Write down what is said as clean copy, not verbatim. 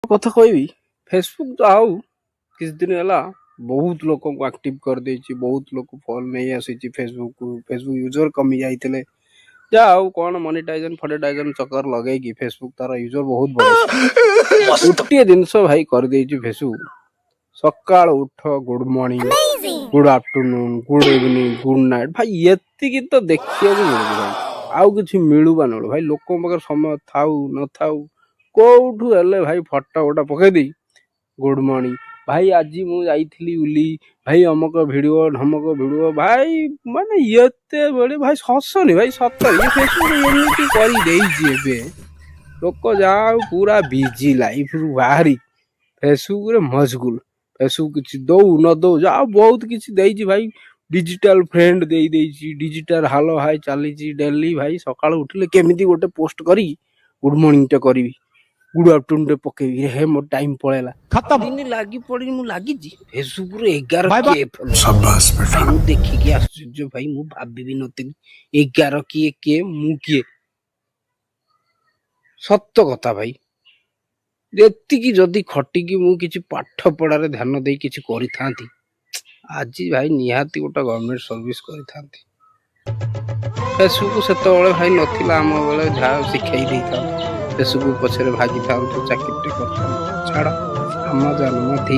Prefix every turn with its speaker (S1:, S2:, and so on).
S1: କଥା କହିବି ଫେସବୁକ୍ ତ ଆଉ କିଛି ଦିନ ହେଲା ବହୁତ ଲୋକଙ୍କୁ ଆକ୍ଟିଭ କରିଦେଇଛି, ବହୁତ ଲୋକ ଫଲୋ ନେଇ ଆସିଛି ଫେସବୁକ୍ ୟୁଜର କମି ଯାଇଥିଲେ, ଯା ଆଉ କ'ଣ ମନିଟାଇଜେସନ ଫନିଟାଇଜେସନ ଚକ୍କର ଲଗେଇକି ଫେସବୁକ୍ ତାର ୟୁଜର ବହୁତ ବଢ଼େଇଛି। ଗୋଟିଏ ଜିନିଷ ଭାଇ କରିଦେଇଛି ଫେସବୁକ୍, ସକାଳୁ ଉଠ good morning, good afternoon, good evening, good night, ଭାଇ ଏତିକି ତ ଦେଖିବାକୁ ମିଳୁଛି ଭାଇ, ଆଉ କିଛି ମିଳୁ ବା ନମିଳୁ ଭାଇ, ଲୋକଙ୍କ ପାଖରେ ସମୟ ଥାଉ ନଥାଉ କୋଉଠୁ ହେଲେ ଭାଇ ଫଟୋ ଗୋଟେ ପକେଇ ଦେଇ ଗୁଡ୍ ମର୍ଣ୍ଣିଂ ଭାଇ, ଆଜି ମୁଁ ଯାଇଥିଲି ବୁଲି ଭାଇ, ଅମକ ଭିଡ଼ିଓ ଢମକ ଭିଡ଼ିଓ ଭାଇ, ମାନେ ଏତେବେଳେ ଭାଇ ହସନି ଭାଇ, ସତରେ ଇଏ ଫେସବୁକ୍ ଏମିତି କରିଦେଇଛି ଏବେ ଲୋକ ଯାହା ଆଉ ପୁରା ବିଜି ଲାଇଫରୁ ବାହାରି ଫେସବୁକ୍ରେ ମଜଗୁଲ। ଫେସବୁକ୍ କିଛି ଦଉ ନ ଦଉ ଯାହା ବହୁତ କିଛି ଦେଇଛି ଭାଇ, ଡିଜିଟାଲ ଫ୍ରେଣ୍ଡ ଦେଇଛି, ଡିଜିଟାଲ ହାଲୋ ହାଇ ଚାଲିଛି ଡେଲି ଭାଇ, ସକାଳୁ ଉଠିଲେ କେମିତି ଗୋଟେ ପୋଷ୍ଟ କରିକି ଗୁଡ୍ ମର୍ଣ୍ଣିଂଟେ କରିବି, ଗୁଡ୍ ଆଫ୍ଟରନୁନ୍ ଟେ ପକେଇବି, ହେ ମୋ ଟାଇମ୍ ପଳେଇଲା, ଦିନ ଲାଗି ପଡ଼ିନି ମୁଁ ଲାଗିଛି ଫେସବୁକ୍ରେ 11K ଭାଇ, ମୁଁ ଦେଖିକି ଆଶ୍ଚର୍ଯ୍ୟ ଭାଇ, ମୁଁ ଭାବିବି ନଥିଲି 11K ମୁଁ କିଏ, ସତ କଥା ଭାଇ। ଏତିକି ଯଦି ଖଟିକି ମୁଁ କିଛି ପାଠ ପଢ଼ାରେ ଧ୍ୟାନ ଦେଇ କିଛି କରିଥାନ୍ତି, ଆଜି ଭାଇ ନିହାତି ଗୋଟେ ଗଭର୍ଣ୍ଣମେଣ୍ଟ ସର୍ଭିସ କରିଥାନ୍ତି। ଫେସବୁକ୍ ସେତେବେଳେ ଭାଇ ନଥିଲା, ଆମ ବେଳେ ଯାହା ଶିଖେଇ ଦେଇଥାନ୍ତୁ, ଫେସବୁକ୍ ପଛରେ ଭାଗିଥାନ୍ତୁ, ଚାକିରିଟେ କରିଥାନ୍ତୁ। ଛାଡ଼, ଆମ ଜନ୍ମ ଠିକ୍।